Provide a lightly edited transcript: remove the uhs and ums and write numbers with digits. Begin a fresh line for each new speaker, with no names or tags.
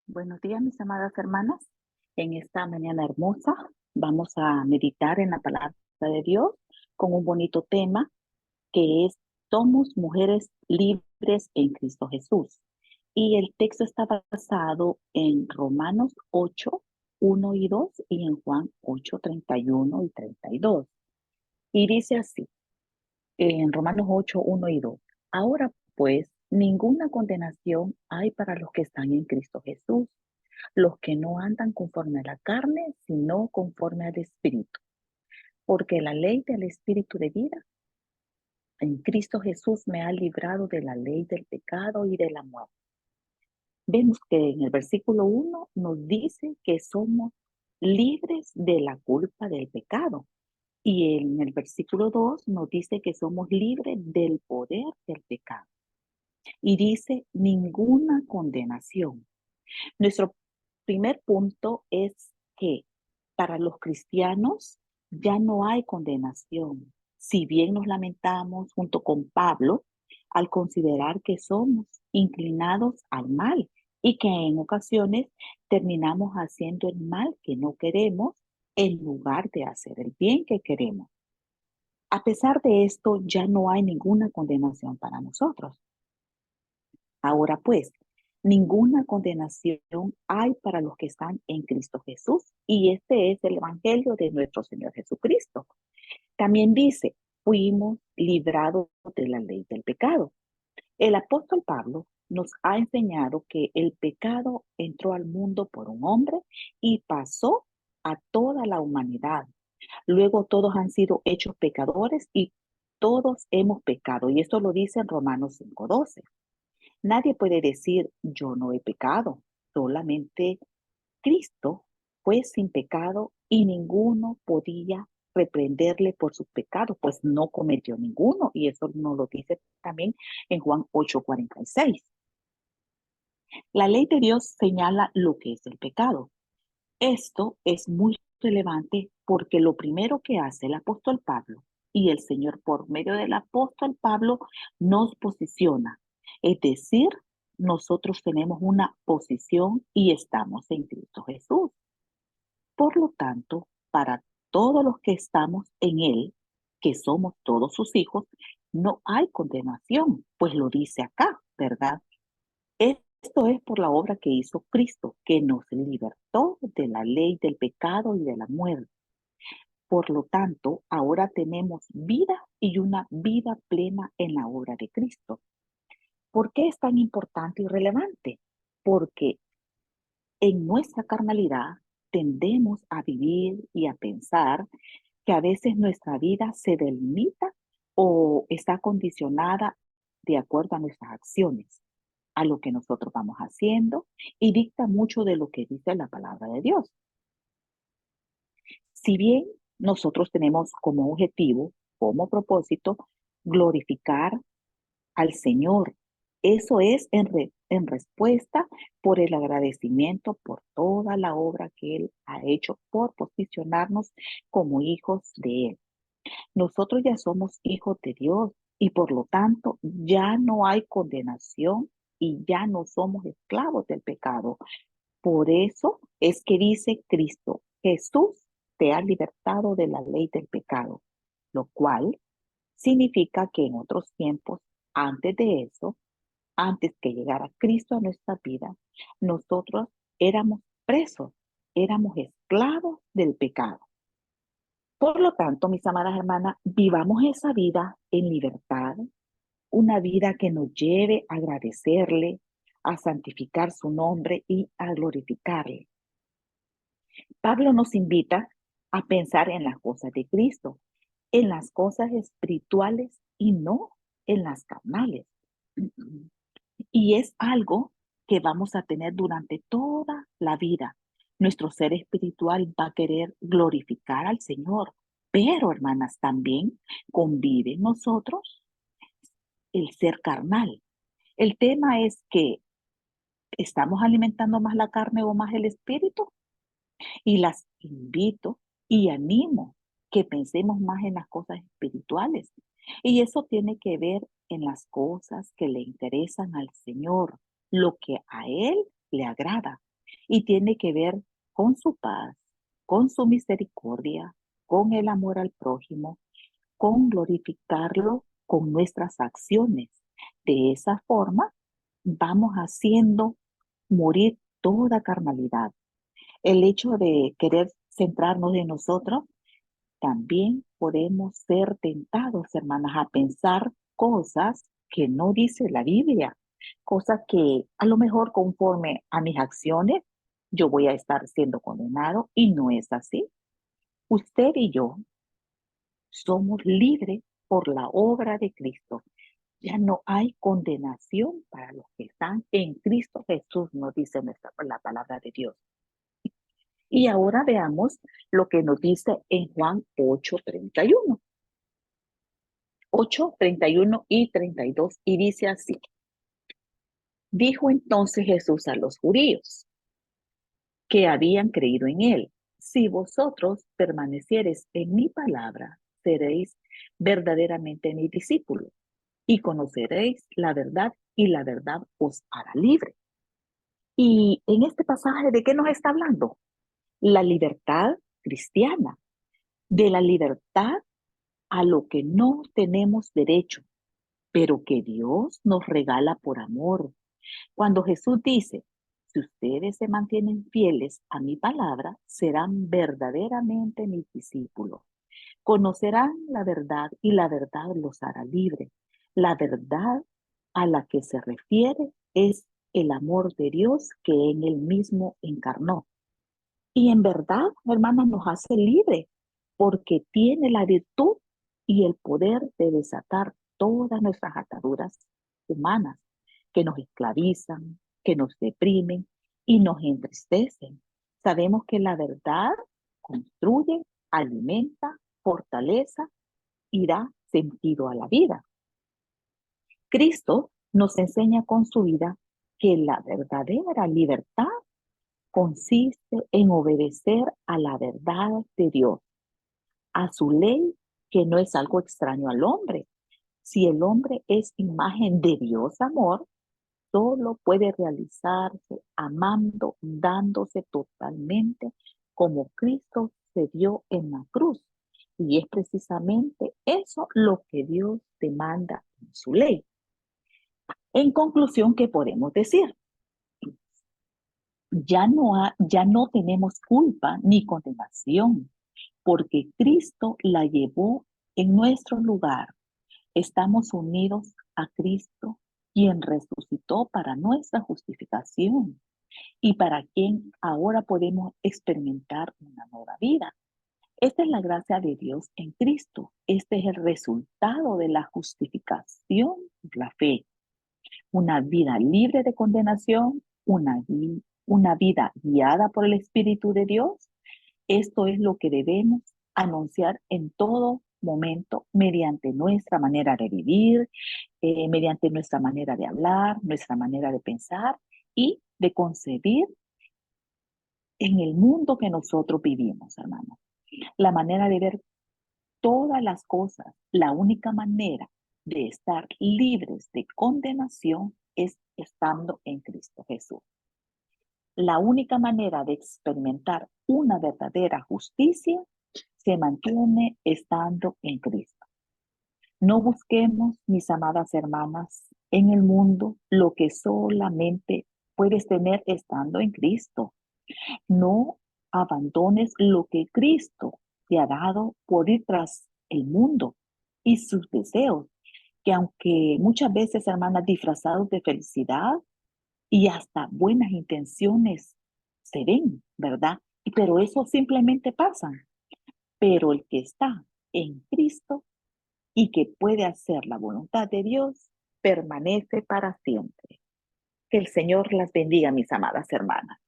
Buenos días, mis amadas hermanas. En esta mañana hermosa vamos a meditar en la palabra de Dios con un bonito tema que es Somos mujeres libres en Cristo Jesús. Y el texto está basado en Romanos 8, 1 y 2 y en Juan 8, 31 y 32. Y dice así, en Romanos 8, 1 y 2. Ahora pues, ninguna condenación hay para los que están en Cristo Jesús, los que no andan conforme a la carne, sino conforme al Espíritu. Porque la ley del Espíritu de vida en Cristo Jesús me ha librado de la ley del pecado y de la muerte. Vemos que en el versículo 1 nos dice que somos libres de la culpa del pecado. Y en el versículo 2 nos dice que somos libres del poder del pecado. Y dice ninguna condenación. Nuestro primer punto es que para los cristianos ya no hay condenación. Si bien nos lamentamos junto con Pablo al considerar que somos inclinados al mal y que en ocasiones terminamos haciendo el mal que no queremos en lugar de hacer el bien que queremos. A pesar de esto, ya no hay ninguna condenación para nosotros. Ahora pues, ninguna condenación hay para los que están en Cristo Jesús. Y este es el Evangelio de nuestro Señor Jesucristo. También dice, fuimos librados de la ley del pecado. El apóstol Pablo nos ha enseñado que el pecado entró al mundo por un hombre y pasó a toda la humanidad. Luego todos han sido hechos pecadores y todos hemos pecado. Y esto lo dice en Romanos 5:12. Nadie puede decir, yo no he pecado. Solamente Cristo fue sin pecado y ninguno podía reprenderle por sus pecados, pues no cometió ninguno. Y eso nos lo dice también en Juan 8:46. La ley de Dios señala lo que es el pecado. Esto es muy relevante porque lo primero que hace el apóstol Pablo y el Señor por medio del apóstol Pablo nos posiciona. Es decir, nosotros tenemos una posición y estamos en Cristo Jesús. Por lo tanto, para todos los que estamos en Él, que somos todos sus hijos, no hay condenación, pues lo dice acá, ¿verdad? Esto es por la obra que hizo Cristo, que nos libertó de la ley del pecado y de la muerte. Por lo tanto, ahora tenemos vida y una vida plena en la obra de Cristo. ¿Por qué es tan importante y relevante? Porque en nuestra carnalidad tendemos a vivir y a pensar que a veces nuestra vida se delimita o está condicionada de acuerdo a nuestras acciones, a lo que nosotros vamos haciendo y dicta mucho de lo que dice la palabra de Dios. Si bien nosotros tenemos como objetivo, como propósito, glorificar al Señor, eso es en respuesta por el agradecimiento por toda la obra que Él ha hecho por posicionarnos como hijos de Él. Nosotros ya somos hijos de Dios y por lo tanto ya no hay condenación y ya no somos esclavos del pecado. Por eso es que dice Cristo, Jesús te ha libertado de la ley del pecado, lo cual significa que en otros tiempos, antes de eso, antes que llegara Cristo a nuestra vida, nosotros éramos presos, éramos esclavos del pecado. Por lo tanto, mis amadas hermanas, vivamos esa vida en libertad, una vida que nos lleve a agradecerle, a santificar su nombre y a glorificarle. Pablo nos invita a pensar en las cosas de Cristo, en las cosas espirituales y no en las carnales. Y es algo que vamos a tener durante toda la vida. Nuestro ser espiritual va a querer glorificar al Señor, pero hermanas, también convive en nosotros el ser carnal. El tema es que estamos alimentando más la carne o más el espíritu. Y las invito y animo que pensemos más en las cosas espirituales, Y eso tiene que ver en las cosas que le interesan al Señor, lo que a Él le agrada. Y tiene que ver con su paz, con su misericordia, con el amor al prójimo, con glorificarlo con nuestras acciones. De esa forma, vamos haciendo morir toda carnalidad. El hecho de querer centrarnos en nosotros, también podemos ser tentados, hermanas, a pensar cosas que no dice la Biblia, cosas que a lo mejor conforme a mis acciones yo voy a estar siendo condenado y no es así. Usted y yo somos libres por la obra de Cristo. Ya no hay condenación para los que están en Cristo Jesús, nos dice la palabra de Dios. Y ahora veamos lo que nos dice en Juan 8:31. 8:31 y 32, y dice así: dijo entonces Jesús a los judíos que habían creído en él: si vosotros permaneciereis en mi palabra, seréis verdaderamente mis discípulos y conoceréis la verdad, y la verdad os hará libre. Y en este pasaje, ¿de qué nos está hablando? La libertad cristiana, de la libertad a lo que no tenemos derecho, pero que Dios nos regala por amor. Cuando Jesús dice: si ustedes se mantienen fieles a mi palabra, serán verdaderamente mis discípulos. Conocerán la verdad y la verdad los hará libres. La verdad a la que se refiere es el amor de Dios que en él mismo encarnó. Y en verdad, hermanas, nos hace libres porque tiene la virtud y el poder de desatar todas nuestras ataduras humanas que nos esclavizan, que nos deprimen y nos entristecen. Sabemos que la verdad construye, alimenta, fortaleza y da sentido a la vida. Cristo nos enseña con su vida que la verdadera libertad consiste en obedecer a la verdad de Dios, a su ley, que no es algo extraño al hombre. Si el hombre es imagen de Dios amor, solo puede realizarse amando, dándose totalmente como Cristo se dio en la cruz. Y es precisamente eso lo que Dios demanda en su ley. En conclusión, ¿qué podemos decir? Ya no tenemos culpa ni condenación, porque Cristo la llevó en nuestro lugar. Estamos unidos a Cristo, quien resucitó para nuestra justificación y para quien ahora podemos experimentar una nueva vida. Esta es la gracia de Dios en Cristo. Este es el resultado de la justificación por la fe. Una vida libre de condenación, una vida guiada por el Espíritu de Dios. Esto es lo que debemos anunciar en todo momento mediante nuestra manera de vivir, mediante nuestra manera de hablar, nuestra manera de pensar y de concebir en el mundo que nosotros vivimos, hermanos. La manera de ver todas las cosas, la única manera de estar libres de condenación es estando en Cristo Jesús. La única manera de experimentar una verdadera justicia se mantiene estando en Cristo. No busquemos, mis amadas hermanas, en el mundo lo que solamente puedes tener estando en Cristo. No abandones lo que Cristo te ha dado por ir tras el mundo y sus deseos, que aunque muchas veces, hermanas, disfrazados de felicidad y hasta buenas intenciones se ven, ¿verdad? Pero eso simplemente pasa. Pero el que está en Cristo y que puede hacer la voluntad de Dios, permanece para siempre. Que el Señor las bendiga, mis amadas hermanas.